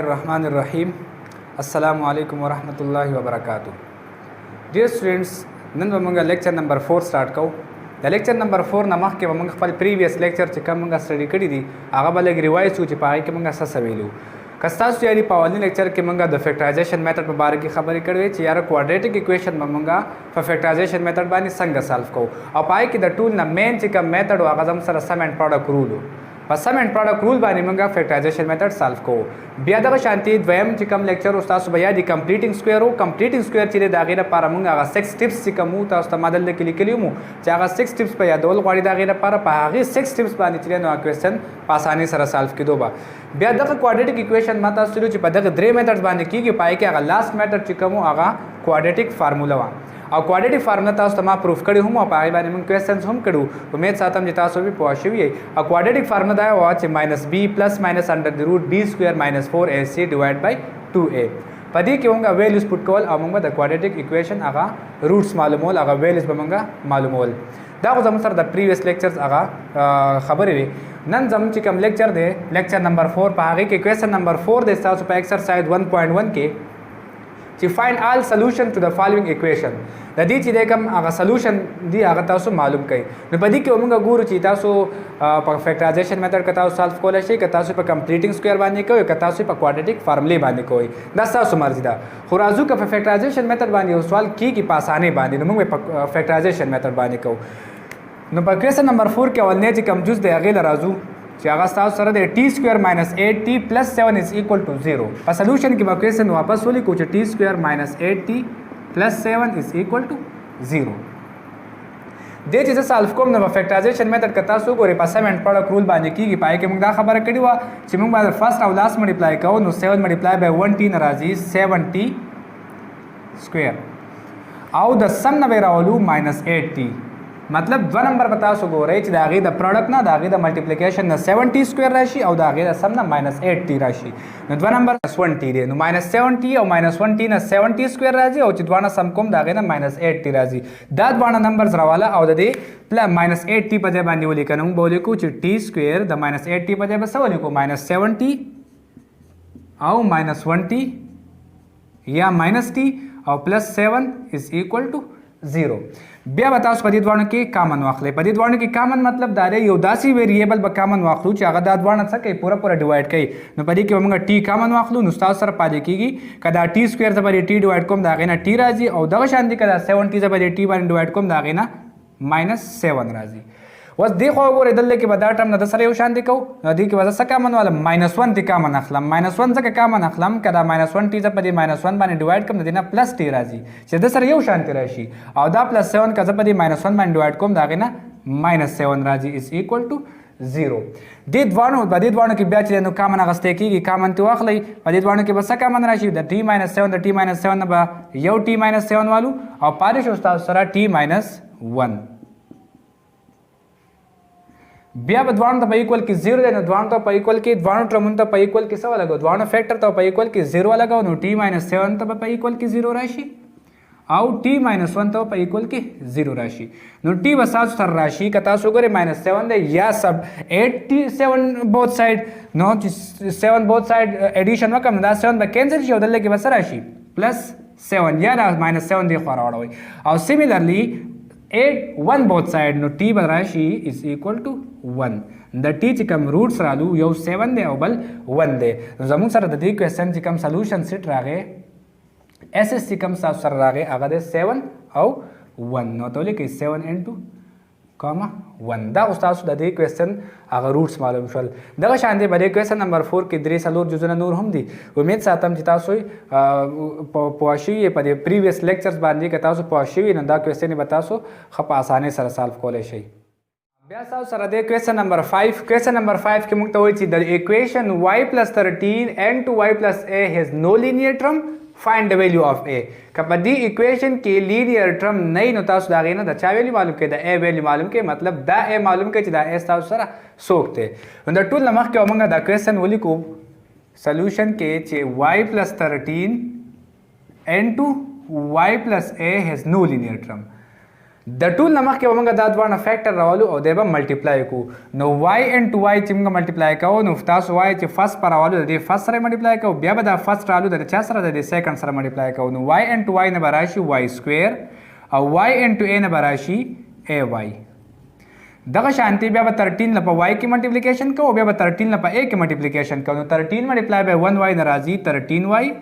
Rahman Rahim. Assalamu alaikum wa rahmatullahi wa barakatuh. Dear students, nan ba lecture number 4 start kau. The lecture number 4 na mah ke ba khapal previous lecture چې کوم study کړی دي هغه بل ریوایز شو چې پای کې موږ څه ویلو. کستاسو یاري په اولنی lecture کې موږ د factorization method په اړه کې خبرې کړې چې یاره quadratic equation موږ په factorization method باندې څنګه solve کوو او پای کې د ټول نه main چې کوم method او هغه زم سره sum and product rule په sum and product rule باندې موږ factorization method solve کوو. بیا دغه شانتي دویم چې کوم lecture او تاسو بیا د completing square او completing square چې دا غیره لپاره موږ هغه 6 tips چې کوم تاسو ته مدل کې لیکلیو چې هغه 6 tips په یادول غواړي دا غیره لپاره په هغه 6 tips باندې چې نو question په اسانۍ سره solve کېدو به. بیا دغه quadratic equation ماته سره چې په دغه درې میتھډز باندې کیږي پای کې هغه last method چې کوم هغه quadratic formula و او quadratic formula تاسو ته ما پروف کړی هم او پای باندې موږ questions هم کړو. امید ساتم چې تاسو به پوه شئ او quadratic formula دا و چې -b + -√b² - 4ac / 2a. پدې کې موږ values put کول او موږ د quadratic equation هغه roots معلومول هغه values به موږ معلومول. دا خو زموږ سره د previous lectures هغه خبرې وي. نن زموږ چې کوم lecture دی lecture number 4 په هغه کې question number 4 د تاسو په exercise 1.1 کې چې find all solution to the following equation د دې چې د کوم هغه solution دی هغه تاسو معلوم کړئ. نو په دې کې موږ ګورو چې تاسو په factorization method کې تاسو solve کولای شئ که تاسو په completing square باندې کوئ که تاسو په quadratic formula باندې کوئ دا تاسو مرزي ده. خو راځو که په factorization method باندې یو سوال کیږي په اسانۍ باندې نو موږ په factorization method باندې کوو. نو په question number 4 کې اولنی چې کوم جز دی هغې له راځو چې هغه تاسو سره د t² - 8t + 7 = 0. په سولوشن کې به کوېسچن واپس ولیکو چې t² - 8t + 7 = 0. دې چې زه سالف کوم نو په فیکټرایزیشن میتھډ کې تاسو ګورئ په سم اینډ پروډکټ رول باندې کیږي. پای کې موږ دا خبره کړې وه چې موږ باید فرست او لاست ملټیپلای کوو نو 7 × 1t نه راځي 7t² او د سم نه به راولو -8t. مطلب 2 نمبر به تاسو ګورئ چې د هغې د پروډکټ نه د هغې د ملټیپلیکیشن نه 7t² راشي او د هغې د سم نه -8t راشي. نو 2 نمبر +1t دی نو -7t او -1t نه 7t² راځي او چې دواړه سم کوم د هغې نه -8t راځي. دا دواړه نمبرز راواله او د دې -8t په ځای باندې ولیکه نو موږ به ولیکو چې t² د -8t په ځای به څه ولیکو -7t او -1t یا -t او +7 = 0. بیا به تاسو په دې دواړو کې کامن واخلئ. په دې دواړو کې کامن مطلب دا دی یو داسې ویریبل به کامن واخلو چې هغه دا دواړه څه کوي پوره ډیوایډ کوي. نو په دې کې به موږ ټي کامن واخلو نو ستاسو سره پاتې کېږي که دا t² زه به ټي ډیوایډ کوم د هغې نه ټي راځي او دغه شانتي که دا 7t زه به ټي باندې ډیوایډ کوم د هغې نه -7 راځي. اوس دې خوا وګورئ دلته کې به دا ټرم نه د سره یو شانتي کوو نو دې کې به زه څه کامن والم -1 تی کامن اخلم. -1 ځکه کامن اخلم که دا -1t زه په دې -1 باندې ډیوایډ کړم د دې نه +t راځي چې د سره یو شانتي راشي او دا +7 که زه په دې -1 باندې ډیوایډ کوم د هغې نه -7 راځي = 0. دې دواړو په دې دواړو کې بیا چې نو کامن اخیستی کېږي کامن ترې واخلئ. په دې دواړو کې به څه کامن راشي د t - 7 د t - 7 نه به یو t - 7 والو او پاتې شو ستاسو سره t - 1. بیا به دواړو ته په ایکول کې 0 دی نو دواړو ته په ایکول کې دواړو ټرمونو ته په ایکول کې څه ولګو دواړو فیکټر ته په ایکول کې 0 ولګو نو t - 7 ته په ایکول کې 0 راشي او t - 1 ته په ایکول کې 0 راشي. نو t به تاسو سره راشي که تاسو ګورئ -7 دی یا سب 8t7 بوث سایډ نو چې 7 بوث سایډ ایډیشن وکړم نو دا 7 به کینسل شي او دلته کې به څه راشي +7 یا -7 دی خوا راوړئ او سیملرلی 1 both side نو t به راشي = 1. د t چې کوم روټس رالو یو 7 دی او بل 1 دی. زموږ سره د دې کوېسچن چې کوم سلوشن سیټ راغی SS چې کوم تاسو سره راغی هغه دی 7 او 1 نو ته ولیکئ 7 × 1. دا اوس تاسو د دې کوېسچن هغه روټس معلوم شول. دغه شان دی په دې کوېسچن نمبر 4 کې 3 جزونه نور هم دي. امید ساتم چې تاسو پوه شوي په دې پریویس لیکچرز باندې که تاسو پوه شوي نو دا کوېسچن به تاسو ښه په اسانۍ سره سالف کولی شئ. بیا تاسو سره د کوېسچن نمبر 5 کوېسچن نمبر 5 کې موږ ته وایي چې د equation y + 13 and 2y + a has no linear term find the value of a. که په دې equation کې linear term نه وي نو تاسو د هغې نه د چا ویلي معلوم کړئ د a ویلي معلوم کړئ مطلب دا a معلوم کړئ چې دا a تاسو سره څوک دی. نو د ټول نه مخکې موږ دا کوېسچن ولیکو سلوشن کې چې y + 13 and 2y + a has no linear term. د ټول نه مخکې به موږ دا دواړه فیکټر راولو او دی به ملټیپلای کړو نو وای انټو وای چې موږ ملټیپلای کوو نو تاسو وایئ چې فرست به راولو د دې فرست سره ملټیپلای کوو بیا به دا فرست رالو د چا سره د دې سیکنډ سره ملټیپلای کوو نو وای انټو وای نه به راشي وای سکویر او وای انټو ا نه به راشي ای وای دغه شانتي بیا به 13 نه په وای کې ملټیپلیکیشن کوو بیا به 13 نه په ا کې ملټیپلیکیشن کوو نو 13 ملټیپلای بای 1 وای نه راځي 13 وای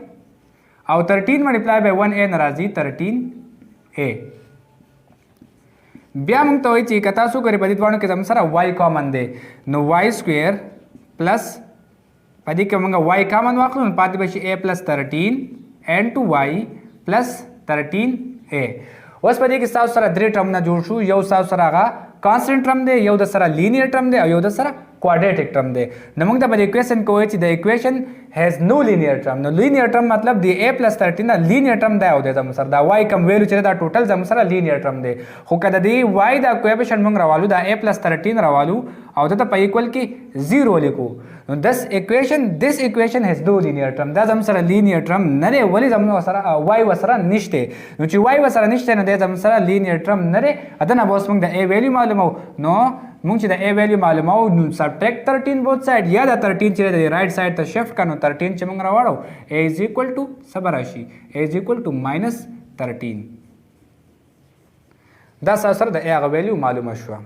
او 13 ملټیپلای بای 1 ا نه راځي 13 ا بیا موږ ته وایي چې که تاسو ګورئ په دې دواړو کې زموږ سره وای کامن دی نو وای سکویر پلس په دې کې موږ وای کامن واخلو نو پاتې به شي ا پلس 13 انټو وای پلس 13 ا اوس په دې کې ستاسو سره درې ټرمونه جوړ شو یو ستاسو سره هغه کانسټنټ ټرم دی یو د سره لینیر ټرم دی او یو د سره quadratic term دی نو موږ د په equation کوی چې د equation has no linear term نو linear term مطلب دی a plus 13 نه linear term دی او د زموږ سره دا y کم ویلو چې دا ټوټل زموږ سره linear term دی خو کله دی y دا کویفیشنټ موږ راوالو دا a plus 13 راوالو او ته په equal کې 0 لیکو نو this equation has no linear term دا زموږ سره linear term نه دی ولی زموږ سره y وسره نشته نو چې y وسره نشته نو د زموږ سره linear term نه دی اته نه اوس موږ د a ویلیو معلومو نو موږ چې د a ویلیو معلومو نو subtract 13 both side یا دا 13 چې د رائټ سایډ ته شفت کړو 13 چې موږ راوړو a is equal to سبراشي a is equal to minus 13 دا سره د a غو ویلیو معلومه شو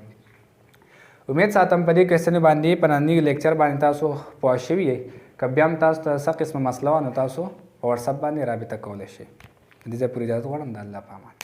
امید ساتم په دې کوېسچن باندې په ننني لیکچر باندې تاسو پوه شوي یئ که بیا هم تاسو ته څه قسمه مسله وه نو تاسو په وټساپ باندې رابطه کولی شئ د دې ځای پورې اجازه غواړم د الله په امان